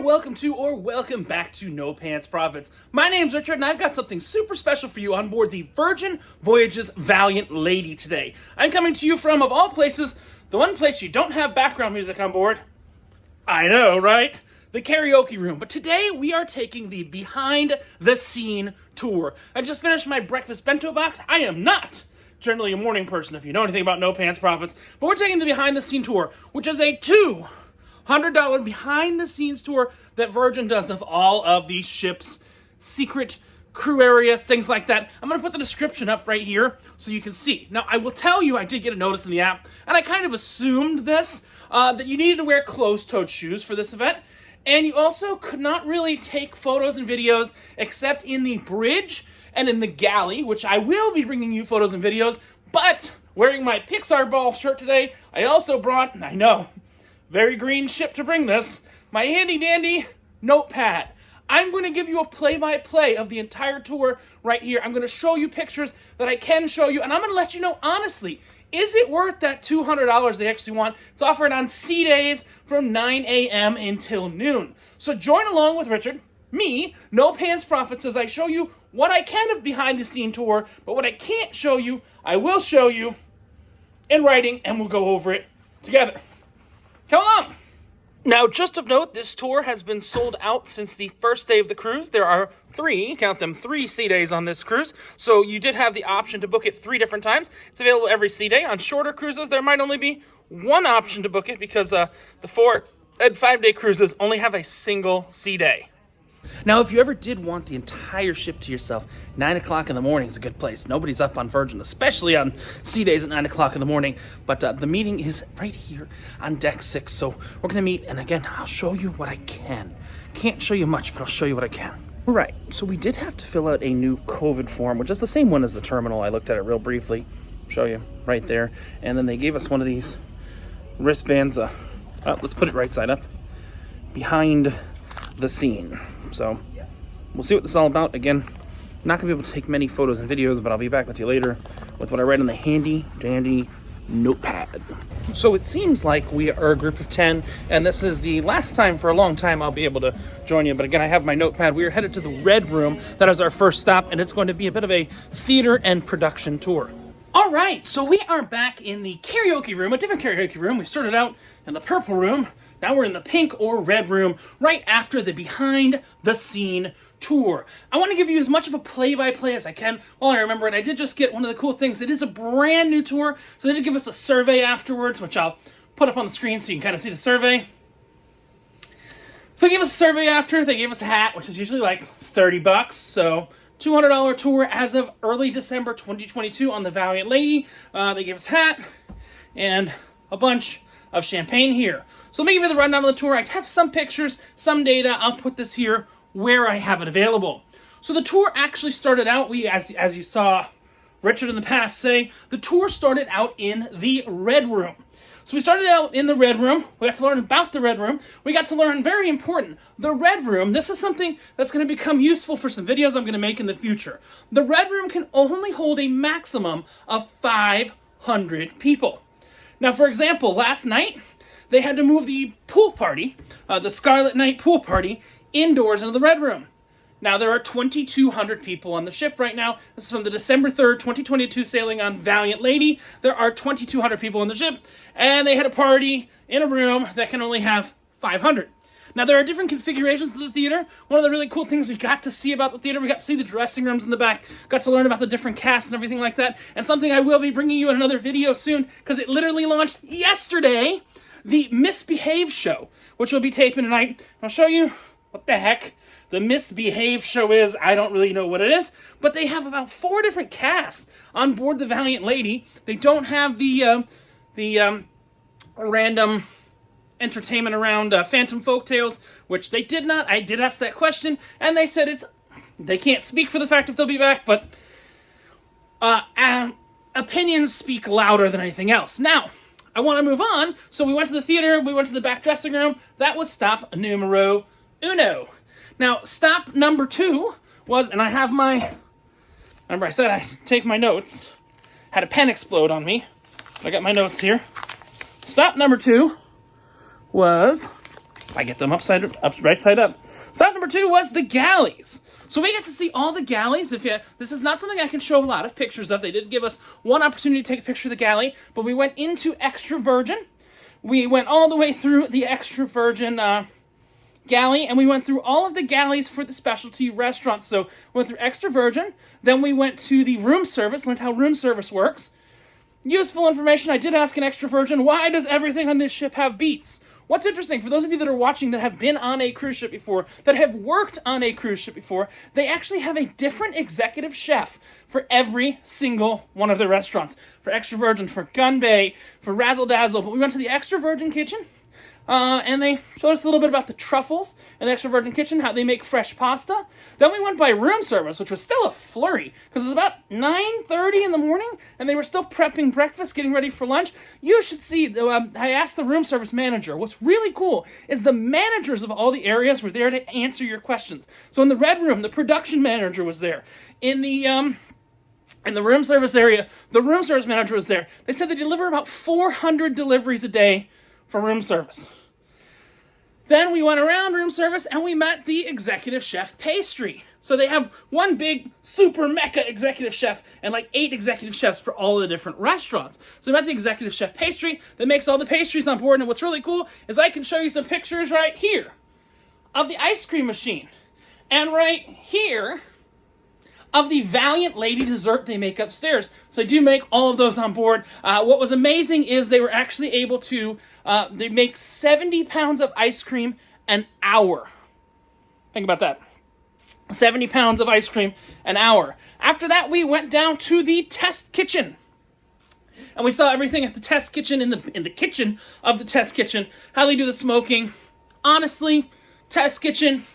welcome to or welcome back to No Pants Profits. My name's Richard and I've got something super special for you on board the Voyages Valiant Lady today. I'm coming to you from, of all places, the one place you don't have background music on board. I know, right? The karaoke room. But today we are taking the behind the scene tour. I just finished my breakfast bento box. I am not generally a morning person if you know anything about No Pants Profits, but we're taking the behind the scene tour, which is a $200 behind the scenes tour that Virgin does of all of the ship's secret crew areas, things like that. I'm going to put the description up right here so you can see. Now, I will tell you, I did get a notice in the app, and I kind of assumed this, that you needed to wear closed-toed shoes for this event, and you also could not really take photos and videos except in the bridge and in the galley, which I will be bringing you photos and videos, but wearing my Pixar ball shirt today, I also brought, I know, very green ship to bring this, my handy-dandy notepad. I'm going to give you a play-by-play of the entire tour right here. I'm going to show you pictures that I can show you, and I'm going to let you know, honestly, is it worth that $200 they actually want? It's offered on C days from 9 a.m. until noon. So join along with Richard, me, No Pants Profits, as I show you what I can of behind-the-scene tour, but what I can't show you, I will show you in writing, and we'll go over it together. Come along! Now, just of note, this tour has been sold out since the first day of the cruise. There are three sea days on this cruise, so you did have the option to book it 3 different times. It's available every sea day. On shorter cruises, there might only be one option to book it because the 4 and 5 day cruises only have a single sea day. Now, if you ever did want the entire ship to yourself, 9 o'clock in the morning is a good place. Nobody's up on Virgin, especially on sea days at 9 o'clock in the morning. But the meeting is right here on deck 6. So we're going to meet, and again, I'll show you what I can. Can't show you much, but I'll show you what I can. All right, so we did have to fill out a new COVID form, which is the same one as the terminal. I looked at it real briefly. Show you right there. And then they gave us one of these wristbands. Let's put it right side up. Behind the scene. So we'll see what this is all about. Again, not gonna be able to take many photos and videos, but I'll be back with you later with what I read in the handy dandy notepad. So it seems like we are a group of 10, and this is the last time for a long time I'll be able to join you. But again, I have my notepad. We are headed to the Red Room. That is our first stop, and it's going to be a bit of a theater and production tour. All right, so we are back in the karaoke room, a different karaoke room. We started out in the purple room. Now we're in the pink or red room right after the behind the scene tour. I want to give you as much of a play-by-play as I can while I remember it. I did just get one of the cool things. It is a brand new tour, so they did give us a survey afterwards, which I'll put up on the screen so you can kind of see the survey. So they gave us a survey after. They gave us a hat, which is usually like $30, so $200 tour as of early December 2022 on the Valiant Lady. They gave us a hat and a bunch of champagne here. So let me give you the rundown of the tour. I have some pictures, some data. I'll put this here where I have it available. So the tour actually started out, as you saw Richard in the past say, the tour started out in the Red Room. So we started out in the Red Room. We got to learn about the Red Room. We got to learn, very important, the Red Room. This is something that's going to become useful for some videos I'm going to make in the future. The Red Room can only hold a maximum of 500 people. Now, for example, last night, they had to move the pool party, the Scarlet Night pool party, indoors into the Red Room. Now, there are 2,200 people on the ship right now. This is from the December 3rd, 2022 sailing on Valiant Lady. There are 2,200 people on the ship, and they had a party in a room that can only have 500. Now, there are different configurations of the theater. One of the really cool things we got to see about the theater, we got to see the dressing rooms in the back, got to learn about the different casts and everything like that, and something I will be bringing you in another video soon, because it literally launched yesterday, the Misbehave show, which will be taping tonight. I'll show you what the heck the Misbehave show is. I don't really know what it is, but they have about 4 different casts on board the Valiant Lady. They don't have the random entertainment around Phantom Folktales, which they did not. I did ask that question, and they said they can't speak for the fact if they'll be back, but opinions speak louder than anything else. Now, I want to move on, so we went to the theater, we went to the back dressing room. That was stop numero uno. Now, stop number 2 was, and I have remember I said I take my notes, had a pen explode on me. I got my notes here. Stop number 2 was I get them right side up. Stop number 2 was the Galleys. So we got to see all the galleys. This is not something I can show a lot of pictures of. They did give us one opportunity to take a picture of the galley, but we went into extra virgin. We went all the way through the extra virgin galley, and we went through all of the galleys for the specialty restaurants. So we went through extra virgin, then we went to the room service, learned how room service works. Useful information. I did ask an extra virgin, why does everything on this ship have beets? What's interesting, for those of you that are watching that have been on a cruise ship before, that have worked on a cruise ship before, they actually have a different executive chef for every single one of their restaurants. For Extra Virgin, for Gun Bay, for Razzle Dazzle. But we went to the Extra Virgin kitchen, and they showed us a little bit about the truffles in the Extra Virgin kitchen, how they make fresh pasta. Then we went by room service, which was still a flurry, because it was about 9:30 in the morning, and they were still prepping breakfast, getting ready for lunch. You should see, I asked the room service manager, what's really cool is the managers of all the areas were there to answer your questions. So in the red room, the production manager was there. In the room service area, the room service manager was there. They said they deliver about 400 deliveries a day for room service. Then we went around room service and we met the executive chef pastry. So they have one big super mecha executive chef and like 8 executive chefs for all the different restaurants. So we met the executive chef pastry that makes all the pastries on board. And what's really cool is I can show you some pictures right here of the ice cream machine. And right here of the Valiant Lady dessert they make upstairs. So they do make all of those on board. What was amazing is they were actually able to, they make 70 pounds of ice cream an hour. Think about that. 70 pounds of ice cream an hour. After that, we went down to the test kitchen. And we saw everything at the test kitchen, in the kitchen of the test kitchen, how they do the smoking. Honestly, test kitchen,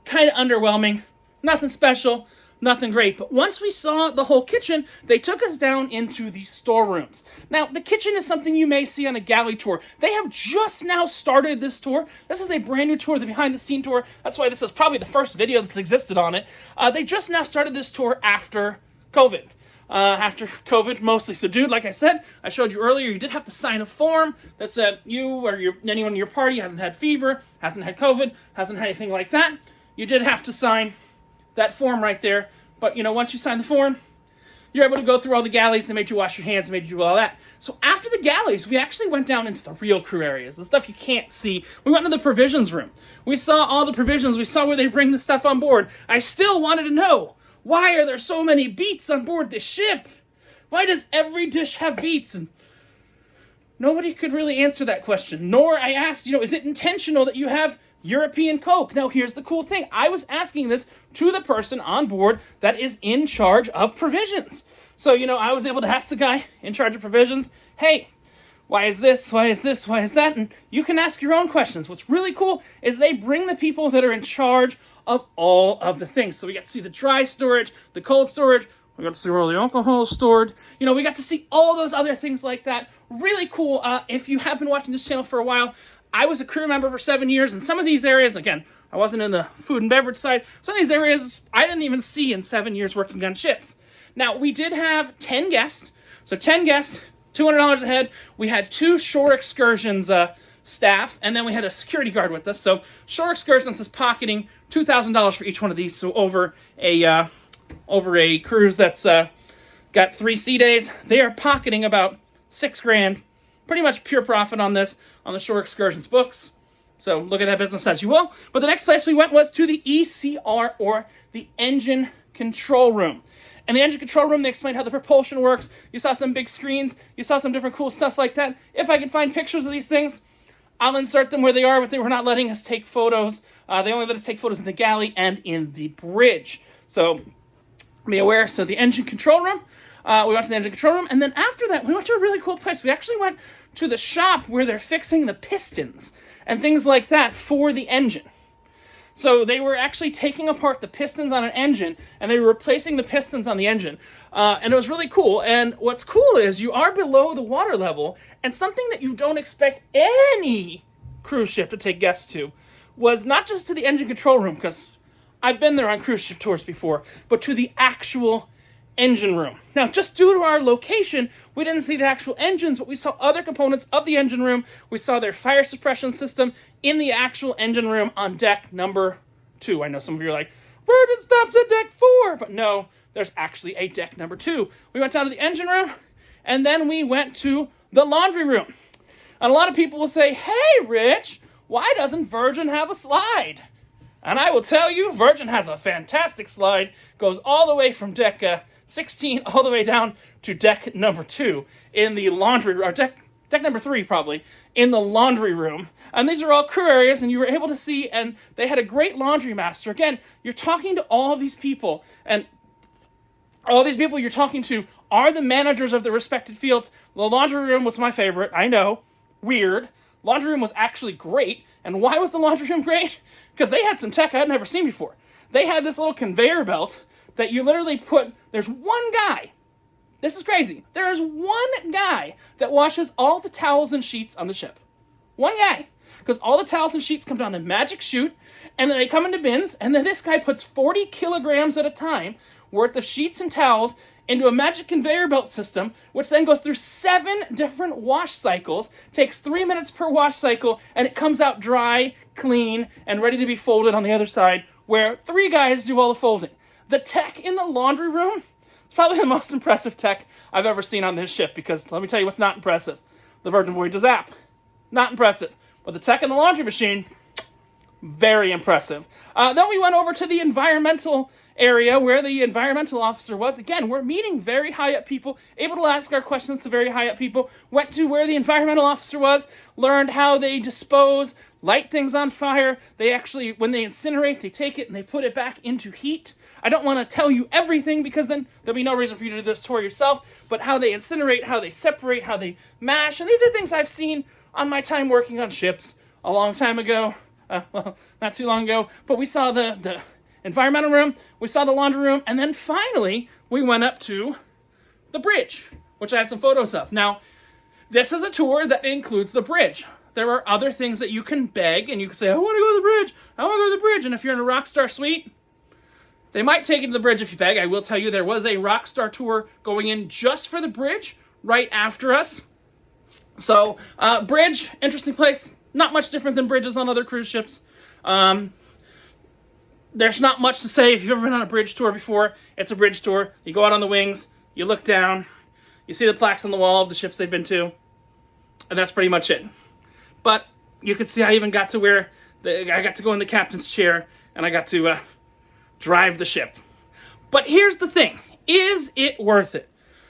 kind of underwhelming. Nothing special. Nothing great. But once we saw the whole kitchen, they took us down into the storerooms. Now, the kitchen is something you may see on a galley tour. They have just now started this tour. This is a brand new tour, the behind-the-scene tour. That's why this is probably the first video that's existed on it. They just now started this tour after COVID. After COVID, mostly. So, dude, like I said, I showed you earlier, you did have to sign a form that said you or anyone in your party hasn't had fever, hasn't had COVID, hasn't had anything like that. You did have to sign that form right there. But, once you sign the form, you're able to go through all the galleys. They made you wash your hands, they made you do all that. So after the galleys, we actually went down into the real crew areas, the stuff you can't see. We went into the provisions room. We saw all the provisions. We saw where they bring the stuff on board. I still wanted to know, why are there so many beets on board this ship? Why does every dish have beets? And nobody could really answer that question. Nor I asked, is it intentional that you have European Coke? Now, here's the cool thing. I was asking this to the person on board that is in charge of provisions. So, I was able to ask the guy in charge of provisions, hey, why is this? Why is this? Why is that? And you can ask your own questions. What's really cool is they bring the people that are in charge of all of the things. So we got to see the dry storage, the cold storage. We got to see where all the alcohol is stored. We got to see all those other things like that. Really cool. If you have been watching this channel for a while, I was a crew member for 7 years, and some of these areas, again, I wasn't in the food and beverage side. Some of these areas I didn't even see in 7 years working on ships. Now, we did have 10 guests. So 10 guests, $200 a head. We had 2 shore excursions staff, and then we had a security guard with us. So shore excursions is pocketing $2,000 for each one of these. So over a cruise that's got 3 sea days, they are pocketing about $6,000. Pretty much pure profit on this, on the shore excursions books. So look at that business as you will. But the next place we went was to the ECR, or the engine control room. And the engine control room, they explained how the propulsion works. You saw some big screens. You saw some different cool stuff like that. If I can find pictures of these things, I'll insert them where they are, but they were not letting us take photos. They only let us take photos in the galley and in the bridge. So be aware. So the engine control room. We went to the engine control room, and then after that, we went to a really cool place. We actually went to the shop where they're fixing the pistons and things like that for the engine. So they were actually taking apart the pistons on an engine, and they were replacing the pistons on the engine. And it was really cool. And what's cool is you are below the water level, and something that you don't expect any cruise ship to take guests to was not just to the engine control room, because I've been there on cruise ship tours before, but to the actual engine room. Now, just due to our location, we didn't see the actual engines, but we saw other components of the engine room. We saw their fire suppression system in the actual engine room on deck number 2. I know some of you are like, Virgin stops at deck 4, but no, there's actually a deck number 2. We went down to the engine room, and then we went to the laundry room. And a lot of people will say, hey, Rich, why doesn't Virgin have a slide? And I will tell you, Virgin has a fantastic slide. Goes all the way from deck 16 all the way down to deck number 2 in the laundry room, or deck number 3 probably, in the laundry room. And these are all crew areas, and you were able to see, and they had a great laundry master. Again, you're talking to all of these people, and all these people you're talking to are the managers of the respected fields. The laundry room was my favorite, I know, weird. Laundry room was actually great. And why was the laundry room great? Because they had some tech I had never seen before. They had this little conveyor belt that you literally put, there's one guy, this is crazy, there is one guy that washes all the towels and sheets on the ship. One guy. Because all the towels and sheets come down a magic chute, and then they come into bins, and then this guy puts 40 kilograms at a time worth of sheets and towels into a magic conveyor belt system, which then goes through 7 different wash cycles, takes 3 minutes per wash cycle, and it comes out dry, clean, and ready to be folded on the other side, where 3 guys do all the folding. The tech in the laundry room is probably the most impressive tech I've ever seen on this ship, because let me tell you what's not impressive. The Virgin Voyages app. Not impressive. But the tech in the laundry machine, very impressive. Then we went over to the environmental area where the environmental officer was. Again, we're meeting very high up people, able to ask our questions to very high up people. Went to where the environmental officer was, learned how they dispose, light things on fire. They actually, when they incinerate, they take it and they put it back into heat. I don't want to tell you everything because then there'll be no reason for you to do this tour yourself, but how they incinerate, how they separate, how they mash, and these are things I've seen on my time working on ships a long time ago. Well, not too long ago, but we saw the environmental room, we saw the laundry room, and then finally we went up to the bridge, which I have some photos of. Now, this is a tour that includes the bridge. There are other things that you can beg, and you can say, I want to go to the bridge, I want to go to the bridge, and if you're in a Rockstar suite, they might take you to the bridge if you beg. I will tell you there was a Rockstar tour going in just for the bridge right after us. So, bridge, interesting place. Not much different than bridges on other cruise ships. There's not much to say. If you've ever been on a bridge tour before, it's a bridge tour. You go out on the wings, you look down, you see the plaques on the wall of the ships they've been to, and that's pretty much it. But you can see I even got to where I got to go in the captain's chair, and I got to drive the ship. But here's the thing. Is it worth it?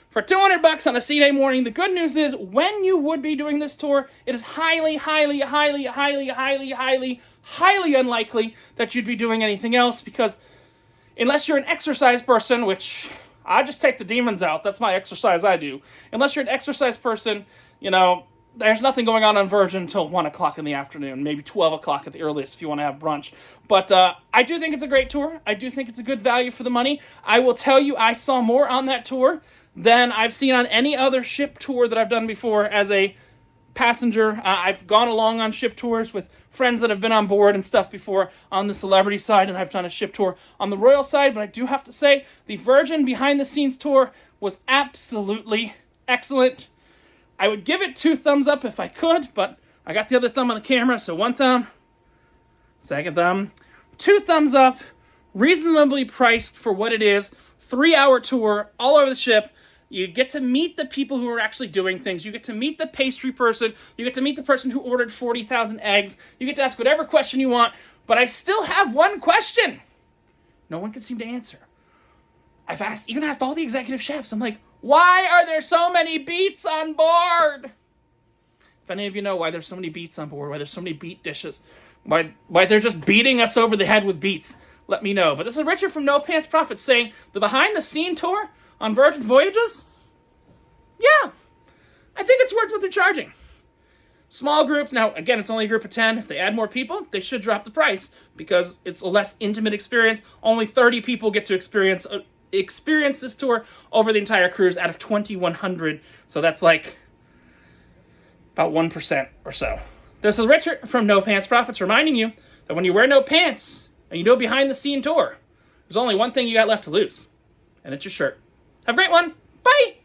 For $200 on a sea day morning, the good news is when you would be doing this tour, it is highly, highly, highly, highly, highly, highly, highly unlikely that you'd be doing anything else, because unless you're an exercise person, which I just take the demons out, that's my exercise I do. Unless you're an exercise person, you know, there's nothing going on Virgin until 1 o'clock in the afternoon, maybe 12 o'clock at the earliest if you want to have brunch. But I do think it's a great tour. I do think it's a good value for the money. I will tell you, I saw more on that tour than I've seen on any other ship tour that I've done before as a passenger. I've gone along on ship tours with friends that have been on board and stuff before on the celebrity side, and I've done a ship tour on the royal side, but I do have to say the Virgin behind the scenes tour was absolutely excellent. I would give it 2 thumbs up if I could, but I got the other thumb on the camera, so 1 thumb, 2nd thumb, 2 thumbs up, reasonably priced for what it is, 3-hour tour all over the ship. You get to meet the people who are actually doing things. You get to meet the pastry person. You get to meet the person who ordered 40,000 eggs. You get to ask whatever question you want, but I still have one question no one can seem to answer. I've even asked all the executive chefs. I'm like, why are there so many beets on board? If any of you know why there's so many beets on board, why there's so many beet dishes, why they're just beating us over the head with beets, let me know. But this is Richard from No Pants Profits saying the behind-the-scene tour on Virgin Voyages, yeah, I think it's worth what they're charging. Small groups, now again, it's only a group of 10. If they add more people, they should drop the price because it's a less intimate experience. Only 30 people get to experience this tour over the entire cruise out of 2,100. So that's like about 1% or so. This is Richard from No Pants Profits reminding you that when you wear no pants and you do a behind the scene tour, there's only one thing you got left to lose, and it's your shirt. Have a great one. Bye!